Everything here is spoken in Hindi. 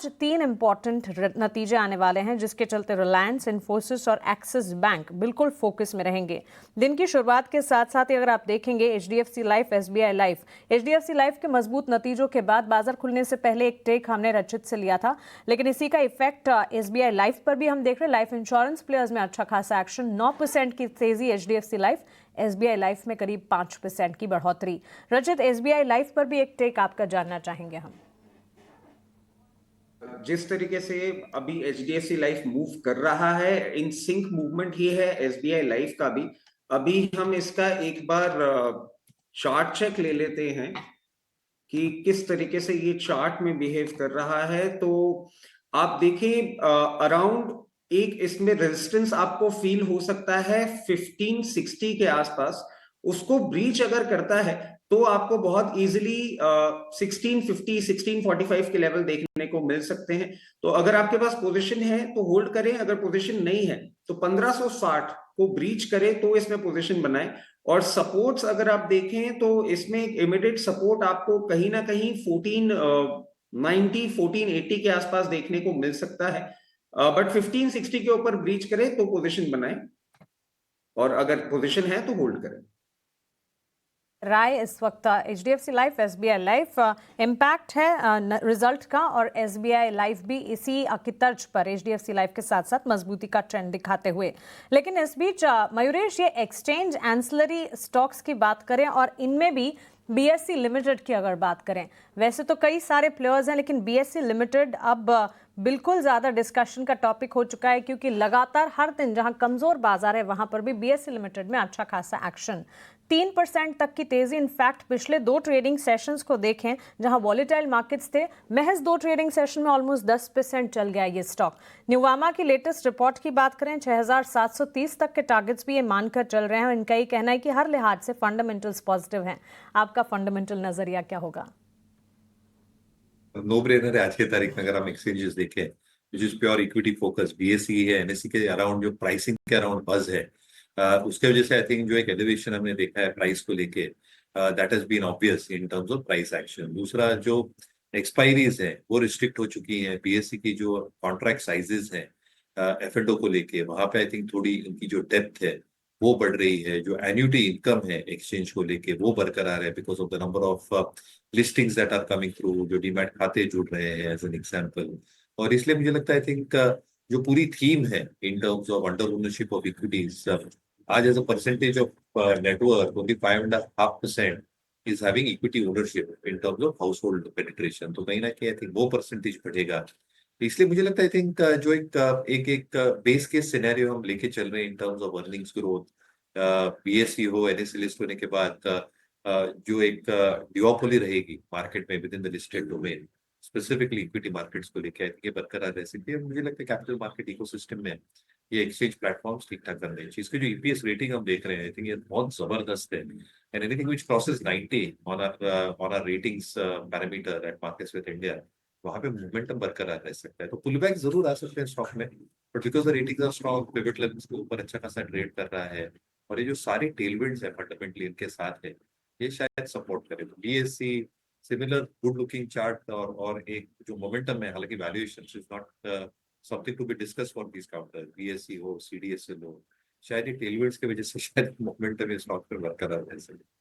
तीन इंपॉर्टेंट नतीजे आने वाले हैं जिसके चलते रिलायंस, इन्फोसिस और एक्सिस बैंक बिल्कुल फोकस में रहेंगे। दिन की शुरुआत के साथ साथ ही अगर आप देखेंगे HDFC life, SBI life, HDFC life के मजबूत नतीजों के बाद बाजार खुलने से पहले एक टेक हमने रचित से लिया था, लेकिन इसी का इफेक्ट एसबीआई लाइफ पर भी हम देख रहे हैं। लाइफ इंश्योरेंस प्लेयर्स में अच्छा खासा एक्शन, 9% की तेजी एचडीएफसी लाइफ, एसबीआई लाइफ में करीब 5% की बढ़ोतरी। रचित, एसबीआई लाइफ पर भी एक टेक आपका जानना चाहेंगे हम। जिस तरीके से अभी एचडीएफसी लाइफ मूव कर रहा है, इन सिंक मूवमेंट ही है एसबीआई लाइफ का भी। अभी हम इसका एक बार चार्ट चेक ले लेते हैं कि किस तरीके से ये चार्ट में बिहेव कर रहा है। तो आप देखिए अराउंड एक इसमें रेजिस्टेंस आपको फील हो सकता है 1560 के आसपास। उसको ब्रीच अगर करता है तो आपको बहुत इजीली 1650 1645 के लेवल देखने को मिल सकते हैं। तो अगर आपके पास पोजीशन है तो होल्ड करें, अगर पोजीशन नहीं है तो 1560 को ब्रीच करें तो इसमें पोजीशन बनाएं। और सपोर्ट्स अगर आप देखें तो इसमें एक इमीडिएट सपोर्ट आपको कहीं ना कहीं 1490 1480 के आसपास देखने को मिल सकता है। बट 1560 के ऊपर ब्रीच करें तो पोजीशन बनाएं, और अगर पोजीशन है तो होल्ड करें। राय इस वक्त HDFC life, SBI life impact है रिजल्ट का, और एसबीआई लाइफ भी इसी की तर्ज पर एचडीएफसी लाइफ के साथ साथ मजबूती का ट्रेंड दिखाते हुए। लेकिन इस बीच मयूरेश, ये एक्सचेंज एंसिलरी स्टॉक्स की बात करें और इनमें भी बीएसई लिमिटेड की अगर बात करें, वैसे तो कई सारे प्लेयर्स हैं लेकिन बीएसई लिमिटेड अब बिल्कुल ज्यादा डिस्कशन का टॉपिक हो चुका है, क्योंकि लगातार हर दिन जहां कमजोर बाजार है वहां पर भी बीएसई लिमिटेड में अच्छा खासा एक्शन, 3% तक की तेजी। इनफैक्ट पिछले 2 ट्रेडिंग सेशंस को देखें जहां वॉलेटाइल मार्केट्स थे, महज 2 ट्रेडिंग सेशन में ऑलमोस्ट 10% चल गया ये स्टॉक। न्यूवामा की लेटेस्ट रिपोर्ट की बात करें, 6730 तक के टारगेट्स भी ये मानकर चल रहे हैं। इनका ये कहना है कि हर लिहाज से फंडामेंटल्स पॉजिटिव हैं। आपका फंडामेंटल नजरिया क्या होगा? नो ब्रेनर है आज की तारीख में। अगर हम एक्सचेंजेस देखें which is pure equity focus, BSE है, एनएससी के अराउंड जो प्राइसिंग के अराउंड बज है, उसके वजह से आई थिंक जो एक एलिवेशन हमने देखा है प्राइस को लेके, that has been obvious in terms of price action. दूसरा, जो एक्सपायरीज है वो रिस्ट्रिक्ट हो चुकी हैं। बीएसई की जो कॉन्ट्रैक्ट साइजेस हैं एफ को लेके, वहां पे आई थिंक थोड़ी उनकी जो डेप्थ है वो बढ़ रही है। जो एन्युटी इनकम है एक्सचेंज को लेके वो बरकरार है because of the number of listings that are coming through, जो डीमैट खाते जुड़ रहे हैं एज एन एग्जांपल। और इसलिए मुझे लगता है आई थिंक जो पूरी थीम है in terms of under ownership of equities, आज as a percentage of network only 5.5% is having equity ownership in terms of household penetration. तो कहीं ना कहीं आई थिंक वो परसेंटेज बढ़ेगा। इसलिए मुझे लगता है आई थिंक जो एक बेस केस सिनेरियो हम लेके चल रहे हैं इन terms of earnings growth, BSE हो, एनएससी लिस्ट होने के बाद जो एक डिओपोली रहेगी मार्केट में with in the listed domain, specifically equity markets को लेकर, ये बरकरार रह सकती है। मुझे लगता है कैपिटल मार्केट इकोसिस्टम में ये एक्सचेंज प्लेटफॉर्म्स ठीक ठाक कर रहे हैं। इसके जो ईपीएस रेटिंग हम देख रहे हैं, आई थिंक ये बहुत जबरदस्त है। And anything which crosses 90 on our ratings parameter at markets with India, वहां पे मोमेंटम बरकरार रह सकता है। तो पुल बैक जरूर आ सकते हैं स्टॉक में, but because the ratings are strong, pivot levels के ऊपर अच्छा खासा ट्रेड कर रहा है, और ये जो सारे टेलविंड्स है फंडामेंटली इनके साथ है, ये शायद सपोर्ट करे। BSC similar good looking chart और एक जो मोमेंटम है, हालांकि valuation is not something to be discuss for this counter, BSC हो, सीडीएसएल हो, शायद ये टेलविंड्स की वजह से शायद मोमेंटम इस स्टॉक पर बरकरार रह सके।